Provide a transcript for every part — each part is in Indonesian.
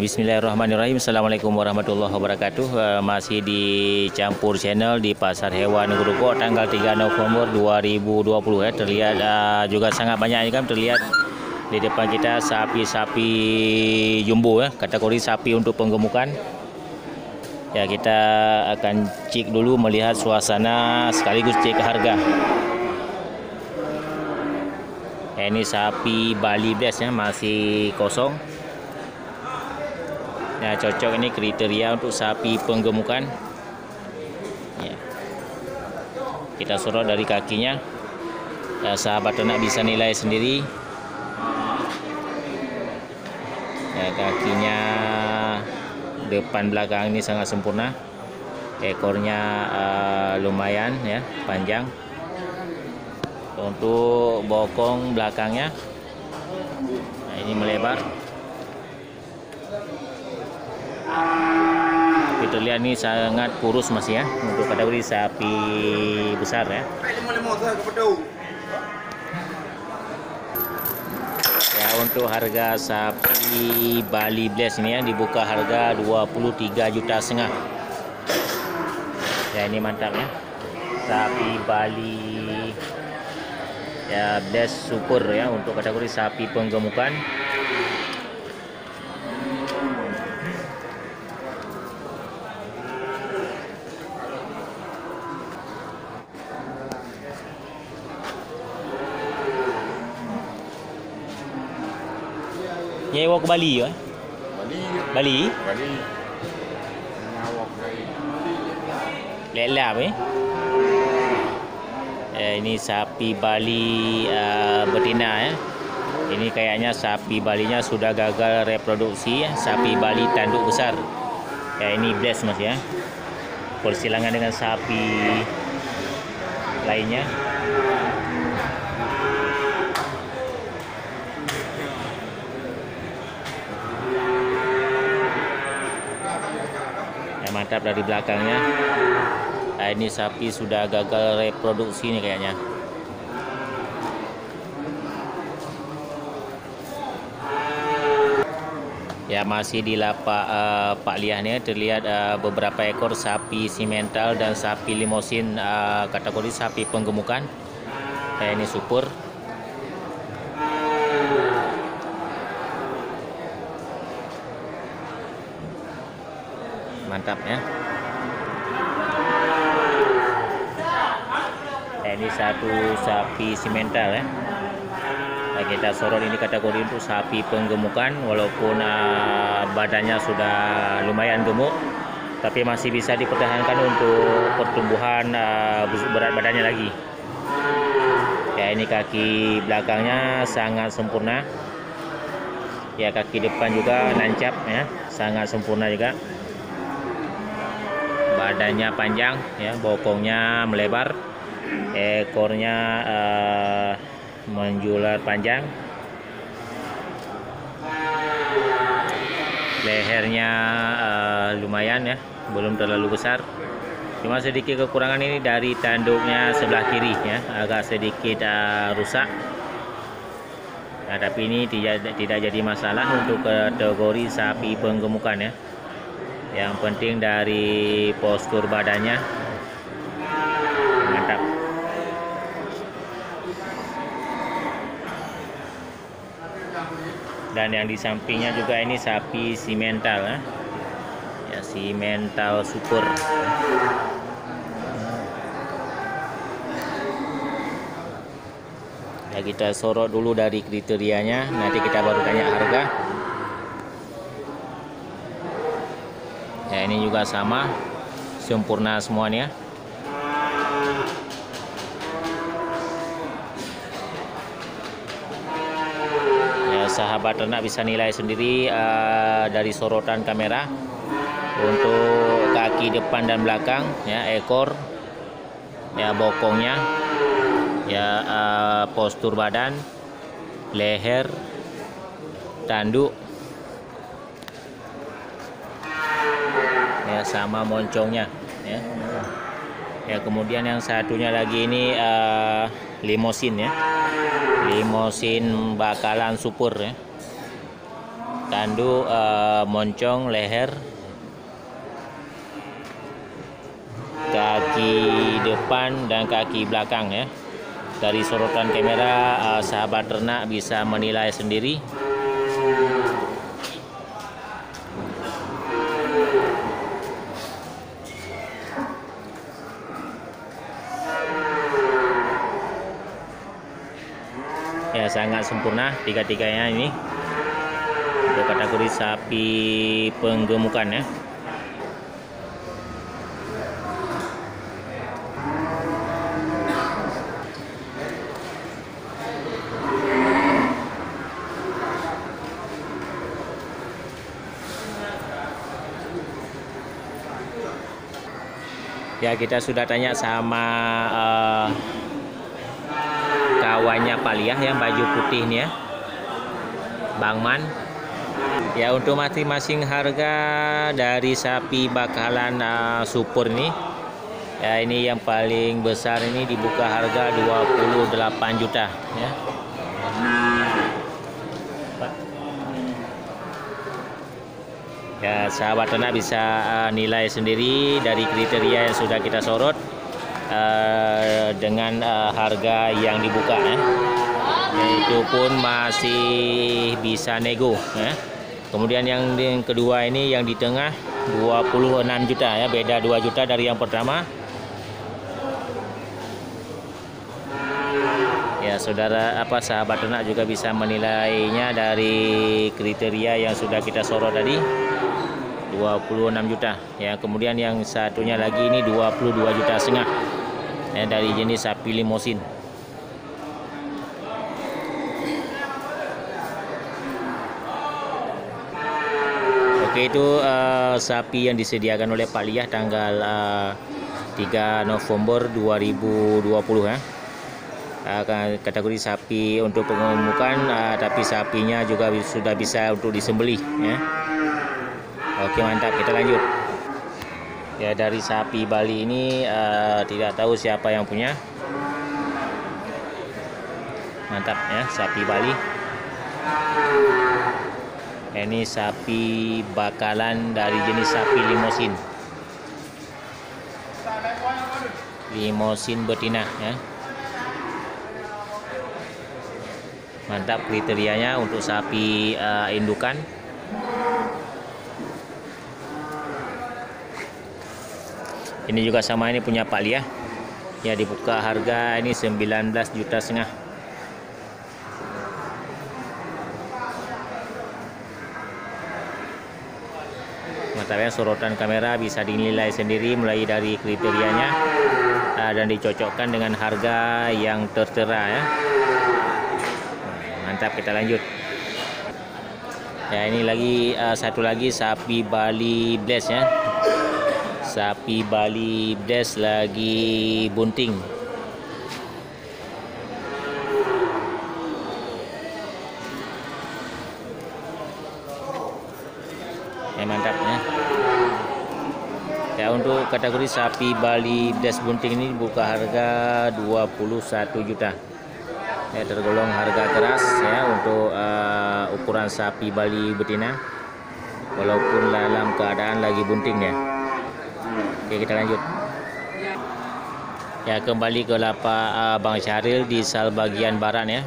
Bismillahirrahmanirrahim. Assalamualaikum warahmatullahi wabarakatuh. Masih di Campur Channel di Pasar Hewan Grogol tanggal 3 November 2020 ya. Terlihat juga sangat banyak kan, terlihat di depan kita sapi-sapi jumbo ya, kategori sapi untuk penggemukan. Ya, kita akan cek dulu, melihat suasana sekaligus cek harga. Ya, ini sapi Bali Bless ya, masih kosong. Nah, cocok ini kriteria untuk sapi penggemukan. Ya. Kita sorot dari kakinya. Ya, sahabat ternak bisa nilai sendiri. Ya, kakinya depan belakang ini sangat sempurna. Ekornya lumayan ya, panjang. Untuk bokong belakangnya, nah, ini melebar. Tapi terlihat ini sangat kurus masih ya, untuk kategori sapi besar ya. Ya, untuk harga sapi Bali Bless ini ya, dibuka harga 23,5 juta. Ya, ini mantap ya, sapi Bali ya Bless Super ya, untuk kategori sapi penggemukan. Nyewa ke Bali ya? Bali? Lelap ini sapi Bali betina ya. Ini kayaknya sapi Balinya sudah gagal reproduksi ya. Sapi Bali tanduk besar. Ya, ini Bless mas ya. Persilangan dengan sapi lainnya. Mantap dari belakangnya. Nah, ini sapi sudah gagal reproduksi nih kayaknya. Ya, masih di lapak Pak Liah nih, terlihat beberapa ekor sapi simental dan sapi limosin kategori sapi penggemukan. Ini super. Mantap ya. Ini satu sapi simental ya. Nah, kita sorot ini kategori untuk sapi penggemukan, walaupun badannya sudah lumayan gemuk, tapi masih bisa dipertahankan untuk pertumbuhan berat badannya lagi. Ya, ini kaki belakangnya sangat sempurna. Ya, kaki depan juga nancap ya, sangat sempurna juga. Badannya panjang ya, bokongnya melebar, ekornya menjular panjang, lehernya lumayan ya, belum terlalu besar. Cuma sedikit kekurangan ini dari tanduknya sebelah kiri ya, agak sedikit rusak. Nah, tapi ini tidak jadi masalah untuk kategori sapi penggemukan ya. Yang penting dari postur badannya mantap. Dan yang di sampingnya juga ini sapi simental ya. Ya, simental super. Ya, kita sorot dulu dari kriterianya, nanti kita baru tanya harga. Ya, ini juga sama, sempurna semuanya. Ya, sahabat ternak bisa nilai sendiri dari sorotan kamera. Untuk kaki depan dan belakang, ya, ekor, ya, bokongnya, ya, postur badan, leher, tanduk. Ya, sama moncongnya ya. Ya, kemudian yang satunya lagi ini limosin ya, limosin bakalan super ya. tanduk, moncong, leher, kaki depan dan kaki belakang ya. Dari sorotan kamera sahabat ternak bisa menilai sendiri. Ya, sangat sempurna tiga-tiganya ini untuk kategori sapi penggemukan ya. Ya, kita sudah tanya sama kawannya Pak Liah yang baju putih nih ya, Bang Man. Ya, untuk masing-masing harga dari sapi bakalan super ini. Ya, ini yang paling besar ini dibuka harga 28 juta ya. Ya, sahabat ternak bisa nilai sendiri dari kriteria yang sudah kita sorot dengan harga yang dibuka ya. Itu pun masih bisa nego ya. Kemudian yang kedua ini yang di tengah 26 juta ya, beda 2 juta dari yang pertama. Ya, saudara sahabat ternak juga bisa menilainya dari kriteria yang sudah kita sorot tadi. 26 juta ya. Kemudian yang satunya lagi ini 22,5 juta ya, dari jenis sapi limosin. Oke, itu sapi yang disediakan oleh Pak Liah tanggal 3 November 2020 ya. Kategori sapi untuk pengemukan, tapi sapinya juga sudah bisa untuk disembelih ya. Oke, mantap, kita lanjut. Ya, dari sapi Bali ini tidak tahu siapa yang punya. Mantap ya, sapi Bali. Ini sapi bakalan dari jenis sapi limosin. Limosin betina ya. Mantap kriterianya untuk sapi indukan. Ini juga sama, ini punya Pak Liah. Ya, dibuka harga ini 19,5 juta. Mantap ya, sorotan kamera bisa dinilai sendiri mulai dari kriterianya dan dicocokkan dengan harga yang tertera ya. Mantap, kita lanjut. Ya, ini lagi satu lagi sapi Bali Bless ya. Sapi Bali Bless lagi bunting. Ya, mantap ya. Ya, untuk kategori sapi Bali Bless bunting ini buka harga 21 juta. Ya, tergolong harga keras ya untuk ukuran sapi Bali betina, walaupun dalam keadaan lagi bunting ya. Oke, kita lanjut. Ya, kembali ke lapak Bang Syahril di Sal bagian barat ya.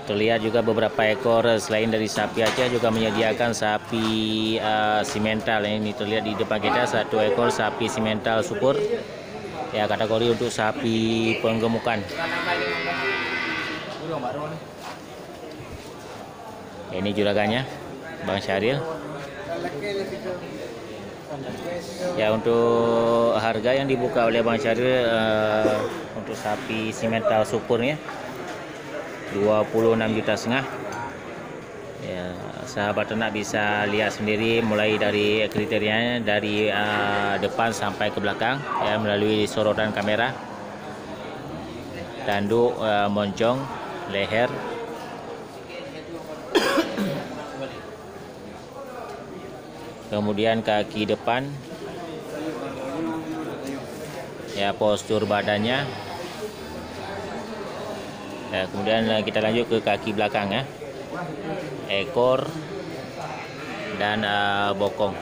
Terlihat juga beberapa ekor selain dari sapi Aceh juga menyediakan sapi simental. Ini terlihat di depan kita satu ekor sapi simental super. Ya, kategori untuk sapi penggemukan. Ya, ini juragannya Bang Syahril. Ya, untuk harga yang dibuka oleh Bang Syahril untuk sapi simental supernya 26,5 juta. Ya, sahabat ternak bisa lihat sendiri mulai dari kriterianya dari depan sampai ke belakang ya, melalui sorotan kamera. Tanduk, moncong, leher, kemudian kaki depan ya, postur badannya ya. Kemudian kita lanjut ke kaki belakang ya, ekor, dan bokong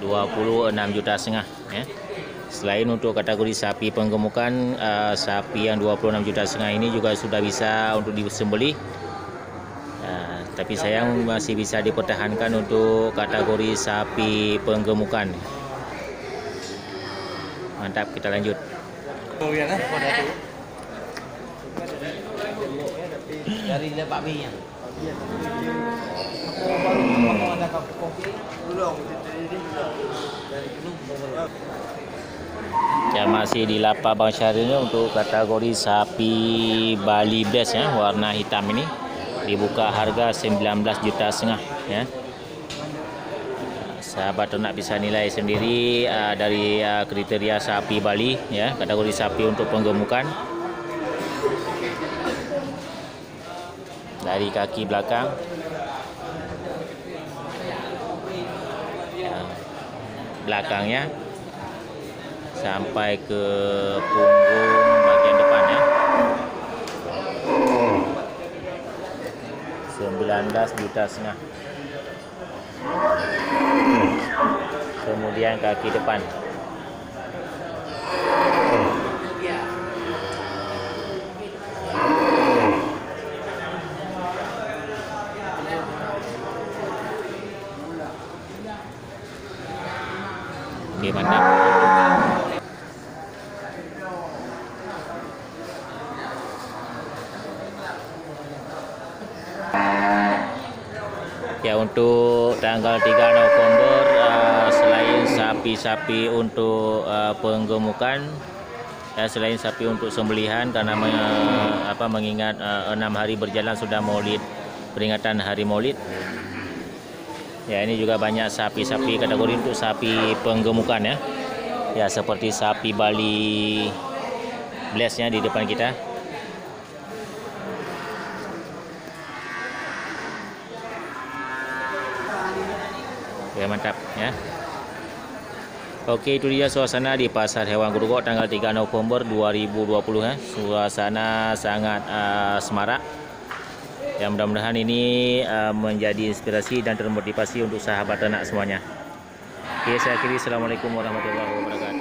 26,5 juta ya. Selain untuk kategori sapi penggemukan, sapi yang 26,5 juta ini juga sudah bisa untuk disembelih. Tapi sayang masih bisa dipertahankan untuk kategori sapi penggemukan. Mantap, kita lanjut. Dari Pak Minya. Ya, masih di lapak Bang Syahrir ini untuk kategori sapi Bali Blast ya, warna hitam ini dibuka harga 19,5 juta ya. Sahabat ternak bisa nilai sendiri dari kriteria sapi Bali ya, kategori sapi untuk penggemukan. Dari kaki belakang, belakangnya sampai ke punggung bagian depan ya. 19,5 juta. Kemudian kaki depan. Oke, mantap. Ya, untuk tanggal 3 November selain sapi-sapi untuk penggemukan ya, selain sapi untuk sembelihan karena mengingat 6 hari berjalan sudah Maulid, peringatan hari Maulid. Ya, ini juga banyak sapi-sapi kategori untuk sapi penggemukan ya. Ya, seperti sapi Bali Blast-nya di depan kita. Ya, mantap ya. Oke, itu dia suasana di Pasar Hewan Grogol tanggal 3 November 2020 ya. Suasana sangat semarak. Ya, mudah-mudahan ini menjadi inspirasi dan termotivasi untuk sahabat ternak semuanya. Oke, saya akhiri. Assalamualaikum warahmatullahi wabarakatuh.